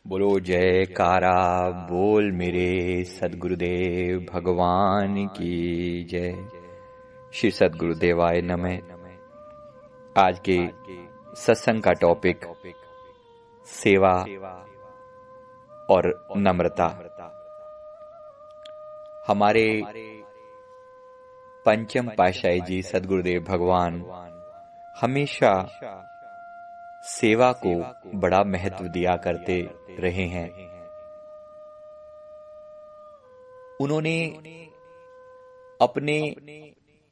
बोलो जयकारा बोल मेरे सदगुरुदेव भगवान की जय। श्री सदगुरुदेवाय नमः। आज के सत्संग का टॉपिक सेवा और नम्रता। हमारे पंचम पातशाही जी सदगुरुदेव भगवान हमेशा सेवा को बड़ा महत्व दिया करते रहे हैं। उन्होंने अपने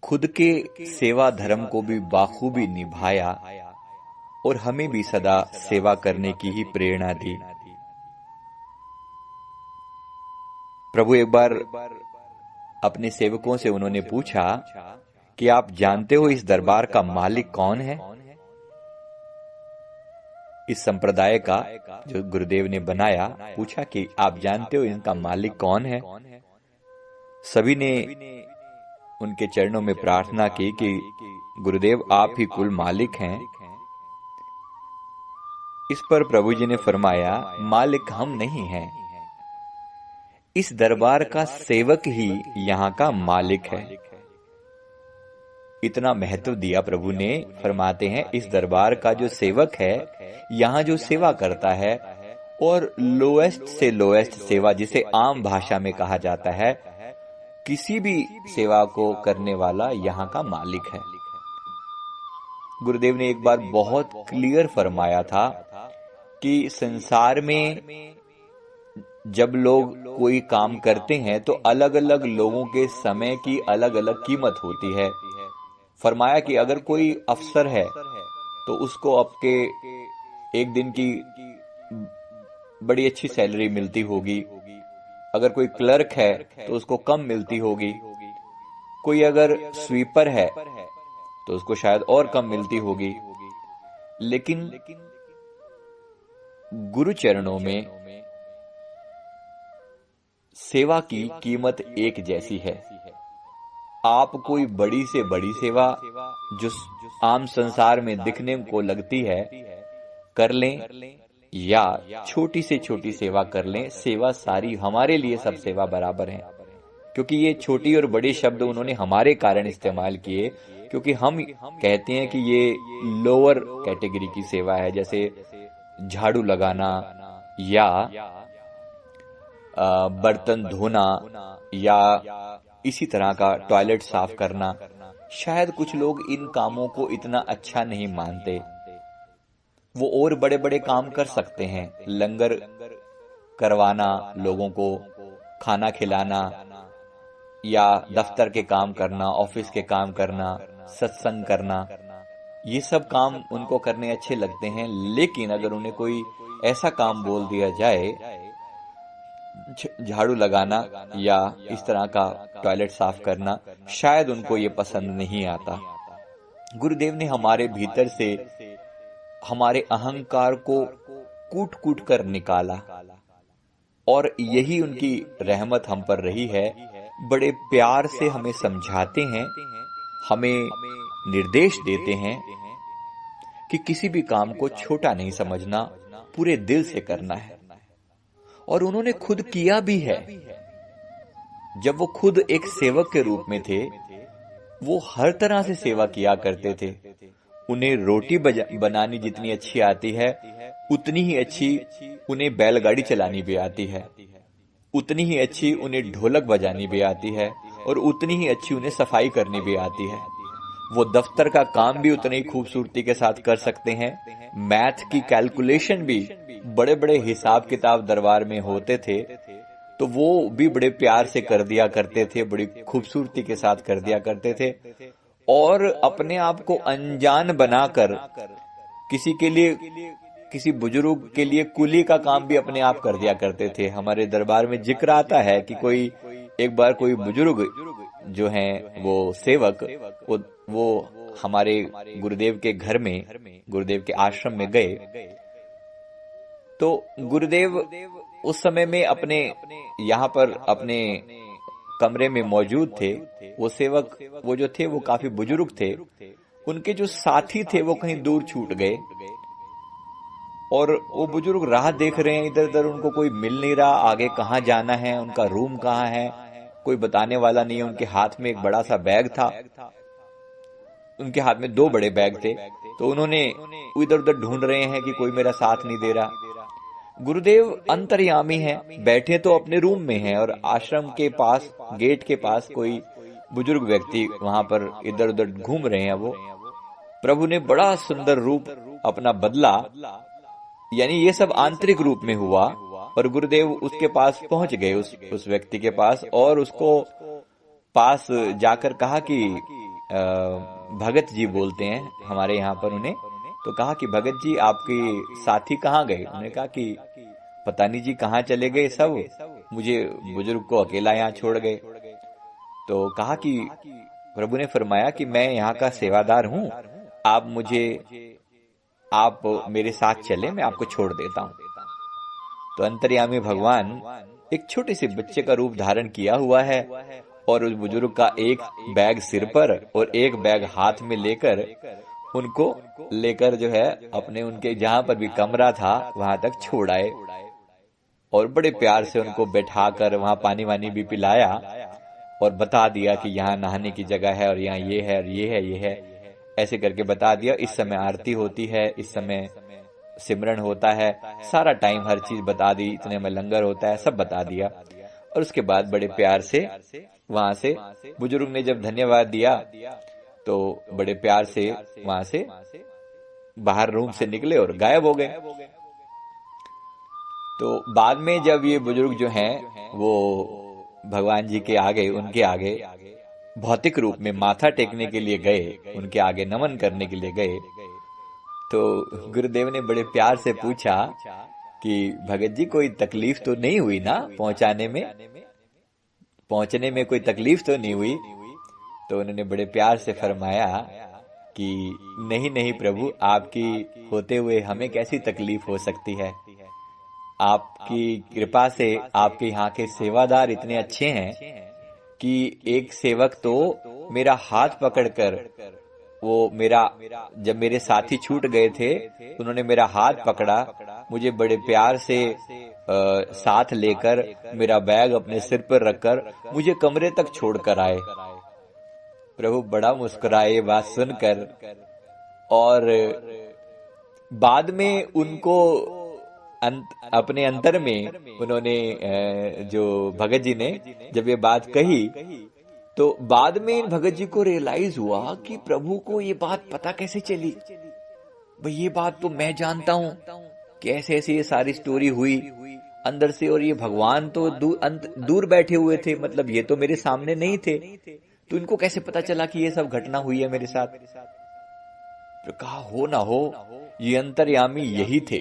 खुद के सेवा धर्म को भी बाखूबी निभाया और हमें भी सदा सेवा करने की ही प्रेरणा दी। प्रभु एक बार अपने सेवकों से उन्होंने पूछा कि आप जानते हो इस दरबार का मालिक कौन है? इस संप्रदाय का जो गुरुदेव ने बनाया, पूछा कि आप जानते हो इनका मालिक कौन है? सभी ने उनके चरणों में प्रार्थना की कि गुरुदेव आप ही कुल मालिक हैं। इस पर प्रभु जी ने फरमाया, मालिक हम नहीं हैं, इस दरबार का सेवक ही यहाँ का मालिक है। इतना महत्व दिया प्रभु ने। फरमाते हैं इस दरबार का जो सेवक है, यहाँ जो सेवा करता है, और लोएस्ट से लोएस्ट सेवा जिसे आम भाषा में कहा जाता है, किसी भी सेवा को करने वाला यहाँ का मालिक है। गुरुदेव ने एक बार बहुत क्लियर फरमाया था कि संसार में जब लोग कोई काम करते हैं तो अलग अलग लोगों के समय की अलग अलग कीमत होती है। फरमाया कि अगर कोई अफसर है तो उसको आपके एक दिन की बड़ी अच्छी सैलरी मिलती होगी, अगर कोई क्लर्क है तो उसको कम मिलती होगी, कोई अगर स्वीपर है तो उसको शायद और कम मिलती होगी। लेकिन गुरु चरणों में सेवा की कीमत एक जैसी है। आप कोई बड़ी से बड़ी सेवा जो आम संसार में दिखने को लगती है कर लें, या छोटी से छोटी सेवा कर लें, सेवा सारी हमारे लिए सब सेवा बराबर है। क्योंकि ये छोटी और बड़ी शब्द उन्होंने हमारे कारण इस्तेमाल किए, क्योंकि हम कहते हैं कि ये लोअर कैटेगरी की सेवा है, जैसे झाड़ू लगाना या बर्तन धोना या इसी तरह का टॉयलेट साफ करना। शायद कुछ लोग इन कामों को इतना अच्छा नहीं मानते। वो और बड़े बड़े काम कर सकते हैं, लंगर करवाना, लोगों को खाना खिलाना, या दफ्तर के काम करना, ऑफिस के काम करना, सत्संग करना, ये सब काम उनको करने अच्छे लगते हैं। लेकिन अगर उन्हें कोई ऐसा काम बोल दिया जाए, झाड़ू लगाना या इस तरह का टॉयलेट साफ करना, शायद उनको ये पसंद नहीं आता। गुरुदेव ने हमारे भीतर से हमारे अहंकार को कूट कूट कर निकाला, और यही उनकी रहमत हम पर रही है। बड़े प्यार से हमें समझाते हैं, हमें निर्देश देते हैं कि किसी भी काम को छोटा नहीं समझना, पूरे दिल से करना है। और उन्होंने खुद किया भी है। जब वो खुद एक सेवक के रूप में थे, वो हर तरह से सेवा किया करते थे। उन्हें रोटी बनानी जितनी अच्छी आती है, उतनी ही अच्छी उन्हें बैलगाड़ी चलानी भी आती है, उतनी ही अच्छी उन्हें ढोलक बजानी भी आती है, और उतनी ही अच्छी उन्हें सफाई करनी भी आती है। वो दफ्तर का काम भी उतनी ही खूबसूरती के साथ कर सकते हैं। मैथ की कैलकुलेशन भी, बड़े बड़े हिसाब किताब दरबार में होते थे तो वो भी बड़े प्यार से कर दिया करते थे, बड़ी खूबसूरती के साथ कर दिया करते थे। और अपने आप को अनजान बनाकर किसी के लिए, किसी बुजुर्ग के लिए कुली का काम भी अपने आप कर दिया करते थे। हमारे दरबार में जिक्र आता है कि एक बार कोई बुजुर्ग जो हैं वो सेवक, वो हमारे गुरुदेव के घर में, गुरुदेव के आश्रम में गए। तो गुरुदेव उस समय में अपने यहाँ पर अपने कमरे में मौजूद थे। वो सेवक वो जो थे वो काफी बुजुर्ग थे। उनके जो साथी थे वो कहीं दूर छूट गए। और वो बुजुर्ग राह देख रहे हैं, इधर उधर उनको कोई मिल नहीं रहा, आगे कहाँ जाना है, उनका रूम कहाँ है, कोई बताने वाला नहीं है। उनके हाथ में एक बड़ा सा बैग था, उनके हाथ में 2 बड़े बैग थे, तो उन्होंने इधर उधर ढूंढ रहे हैं कि कोई मेरा साथ नहीं दे रहा। गुरुदेव अंतर्यामी हैं, बैठे तो अपने रूम में हैं और आश्रम के पास, गेट के पास कोई बुजुर्ग व्यक्ति वहां पर इधर उधर घूम रहे हैं। वो प्रभु ने बड़ा सुंदर रूप अपना बदला, यानी ये सब आंतरिक रूप में हुआ, और गुरुदेव उसके पास पहुंच गए, उस व्यक्ति के पास, और उसको पास जाकर कहा कि भगत जी बोलते हैं हमारे यहाँ पर उन्हें, तो कहा कि भगत जी आपके साथी कहाँ गए? उन्होंने कहा कि पता नहीं जी कहाँ चले गए सब, मुझे बुजुर्ग को अकेला यहाँ छोड़ गए। तो कहा कि प्रभु ने फरमाया कि मैं यहाँ का सेवादार हूँ, आप मेरे साथ चले, मैं आपको छोड़ देता हूँ। तो अंतर्यामी भगवान एक छोटे से बच्चे का रूप धारण किया हुआ है, और उस बुजुर्ग का एक बैग सिर पर और एक बैग हाथ में लेकर उनको लेकर जो है अपने उनके जहां पर भी कमरा था वहां तक छोड़ आए, और बड़े प्यार से उनको बैठाकर वहां पानी वानी भी पिलाया, और बता दिया कि यहाँ नहाने की जगह है, और यहाँ ये है, और ये है, ऐसे करके बता दिया। इस समय आरती होती है, इस समय सिमरन होता है, सारा टाइम हर चीज बता दी, इतने में लंगर होता है, सब बता दिया। और उसके बाद बड़े प्यार से वहां से बुजुर्ग ने जब धन्यवाद दिया, तो बड़े प्यार से वहां से बाहर रूम से निकले और गायब हो गए। तो बाद में जब ये बुजुर्ग जो हैं वो भगवान जी के आगे, उनके आगे भौतिक रूप में माथा टेकने के लिए गए, उनके आगे नमन करने के लिए गए, तो गुरुदेव ने बड़े प्यार से पूछा कि भगत जी कोई तकलीफ तो नहीं हुई ना, पहुंचने में कोई तकलीफ तो नहीं हुई? तो उन्होंने बड़े प्यार से फरमाया कि नहीं प्रभु, आपकी होते हुए हमें कैसी तकलीफ हो सकती है। आपकी कृपा से आपके यहाँ के सेवादार इतने अच्छे हैं कि एक सेवक तो मेरा हाथ पकड़कर, वो जब मेरे साथी छूट गए थे, उन्होंने मेरा हाथ पकड़ा, मुझे बड़े प्यार से साथ लेकर मेरा बैग अपने सिर पर रखकर मुझे कमरे तक छोड़कर आए। प्रभु बड़ा मुस्कुराए ये बात सुनकर, और बाद में उनको अपने अंतर में उन्होंने जो भगत जी ने जब ये बात कही, तो बाद में इन भगत जी को रियलाइज हुआ कि प्रभु को ये बात पता कैसे चली। भाई ये बात तो मैं जानता हूं कि ऐसे ऐसे ये सारी स्टोरी हुई अंदर से, और ये भगवान तो दूर बैठे हुए थे, मतलब ये तो मेरे सामने नहीं थे, तो इनको कैसे पता चला कि ये सब घटना हुई है मेरे साथ? तो कहा हो ना हो ये अंतर्यामी यही थे,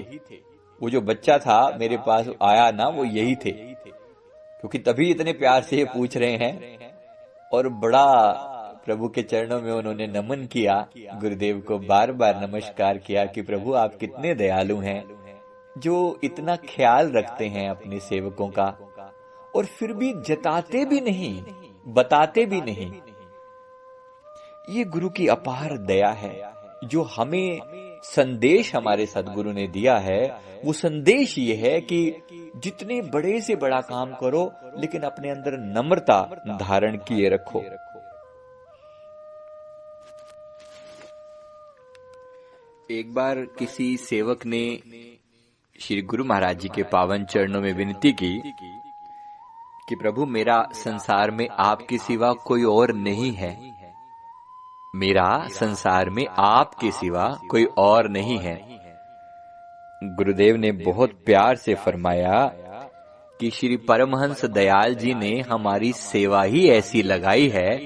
वो जो बच्चा था मेरे पास आया ना, वो यही थे, क्योंकि तभी इतने प्यार से ये पूछ रहे हैं। और बड़ा प्रभु के चरणों में उन्होंने नमन किया, गुरुदेव को बार बार नमस्कार किया कि प्रभु आप कितने दयालु हैं, जो इतना ख्याल रखते हैं अपने सेवकों का, और फिर भी जताते भी नहीं, बताते भी नहीं। ये गुरु की अपार दया है। जो हमें संदेश हमारे सदगुरु ने दिया है, वो संदेश ये है कि जितने बड़े से बड़ा काम करो, लेकिन अपने अंदर नम्रता धारण किए रखो। एक बार किसी सेवक ने श्री गुरु महाराज जी के पावन चरणों में विनती की कि प्रभु मेरा संसार में आपके सिवा कोई और नहीं है, मेरा संसार में आपके सिवा कोई और नहीं है। गुरुदेव ने बहुत प्यार से फरमाया कि श्री परमहंस दयाल जी ने हमारी सेवा ही ऐसी लगाई है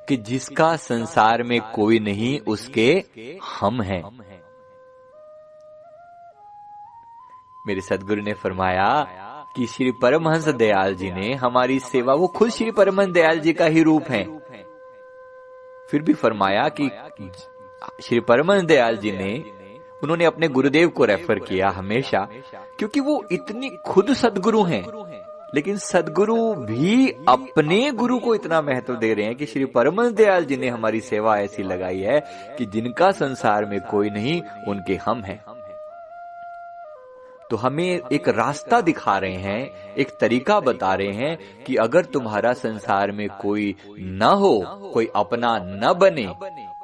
कि जिसका संसार में कोई नहीं, उसके हम हैं। मेरे सदगुरु ने फरमाया कि श्री परमहंस दयाल जी ने हमारी सेवा, वो खुद श्री परमहंस दयाल जी का ही रूप है। फिर भी फरमाया कि श्री परमहंस दयाल जी ने, उन्होंने अपने गुरुदेव को रेफर किया हमेशा, क्योंकि वो इतनी खुद सदगुरु हैं, लेकिन सदगुरु भी अपने गुरु को इतना महत्व दे रहे हैं कि श्री परमहंस दयाल जी ने हमारी सेवा ऐसी लगाई है कि जिनका संसार में कोई नहीं, उनके हम हैं। तो हमें एक रास्ता दिखा रहे हैं, एक तरीका बता रहे हैं कि अगर तुम्हारा संसार में कोई न हो, कोई अपना न बने,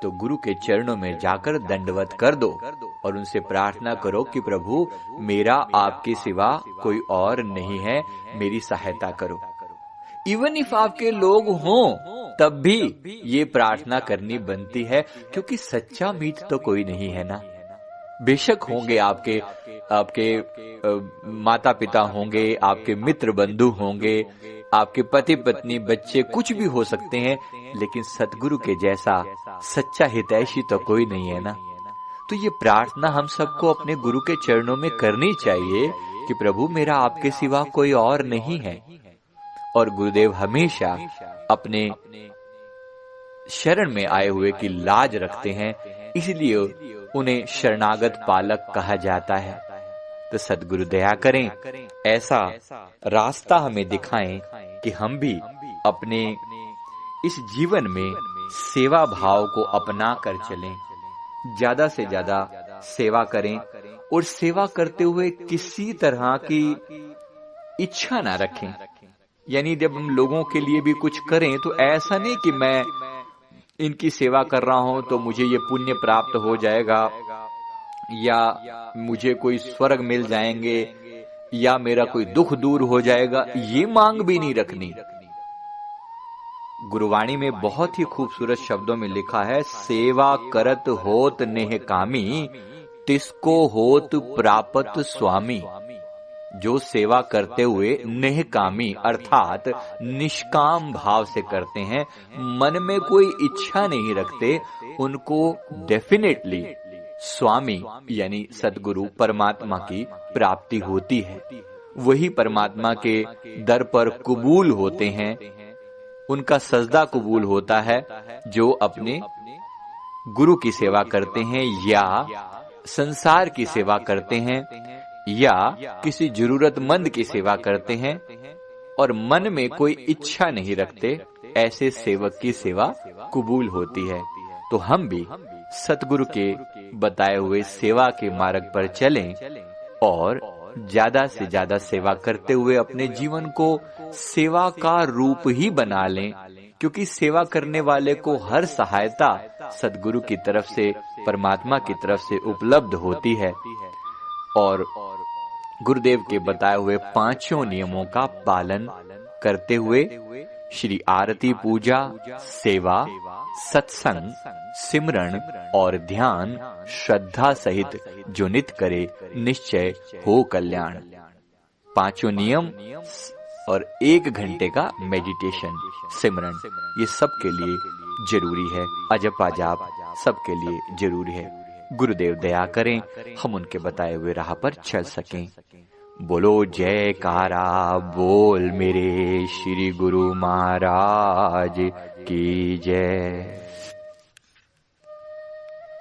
तो गुरु के चरणों में जाकर दंडवत कर दो और उनसे प्रार्थना करो कि प्रभु मेरा आपके सिवा कोई और नहीं है, मेरी सहायता करो। इवन इफ आपके लोग हों तब भी ये प्रार्थना करनी बनती है, क्योंकि सच्चा मीत तो कोई नहीं है ना। बेशक होंगे आपके माता पिता होंगे, आपके मित्र बंधु होंगे, आपके पति पत्नी बच्चे कुछ भी हो सकते हैं, लेकिन सतगुरु के जैसा सच्चा हितैषी तो कोई नहीं है ना। तो ये प्रार्थना हम सबको अपने गुरु के चरणों में करनी चाहिए कि प्रभु मेरा आपके सिवा कोई और नहीं है। और गुरुदेव हमेशा अपने शरण में आए हुए की लाज रखते हैं, इसलिए उन्हें शरणागत पालक कहा जाता है। तो सद्गुरु दया करें, ऐसा रास्ता हमें दिखाएं कि हम भी अपने इस जीवन में सेवा भाव को अपना कर चलें, ज्यादा से ज्यादा सेवा करें और सेवा करते हुए किसी तरह की इच्छा ना रखें। यानी जब हम लोगों के लिए भी कुछ करें तो ऐसा नहीं कि मैं इनकी सेवा कर रहा हूं तो मुझे ये पुण्य प्राप्त हो जाएगा, या मुझे कोई स्वर्ग मिल जाएंगे, या मेरा कोई दुख दूर हो जाएगा, ये मांग भी नहीं रखनी। गुरुवाणी में बहुत ही खूबसूरत शब्दों में लिखा है, सेवा करत होत नेह कामी, तिसको होत प्रापत स्वामी। जो सेवा करते हुए नेहकामी अर्थात निष्काम भाव से करते हैं, मन में कोई इच्छा नहीं रखते, उनको डेफिनेटली स्वामी यानी सद्गुरु परमात्मा की प्राप्ति होती है। वही परमात्मा के दर पर कबूल होते हैं, उनका सजदा कबूल होता है जो अपने गुरु की सेवा करते हैं या संसार की सेवा करते हैं या किसी जरूरतमंद की सेवा करते हैं और मन में कोई इच्छा नहीं रखते, ऐसे सेवक की सेवा कबूल होती है। तो हम भी सतगुरु के बताए हुए सेवा के मार्ग पर चलें और ज्यादा से ज्यादा सेवा करते हुए अपने जीवन को सेवा का रूप ही बना लें, क्योंकि सेवा करने वाले को हर सहायता सतगुरु की तरफ से, परमात्मा की तरफ से उपलब्ध होती है। और गुरुदेव के बताए हुए पांचों नियमों का पालन करते हुए श्री आरती पूजा, सेवा, सत्संग, सिमरण और ध्यान श्रद्धा सहित जो नित करे, निश्चय हो कल्याण। पांचों नियम और 1 घंटे का मेडिटेशन, सिमरन, ये सबके लिए जरूरी है। अजपा जाप सबके लिए जरूरी है। गुरुदेव दया करें, हम उनके बताए हुए राह पर चल सकें। बोलो जयकारा बोल मेरे श्री गुरु महाराज की जय।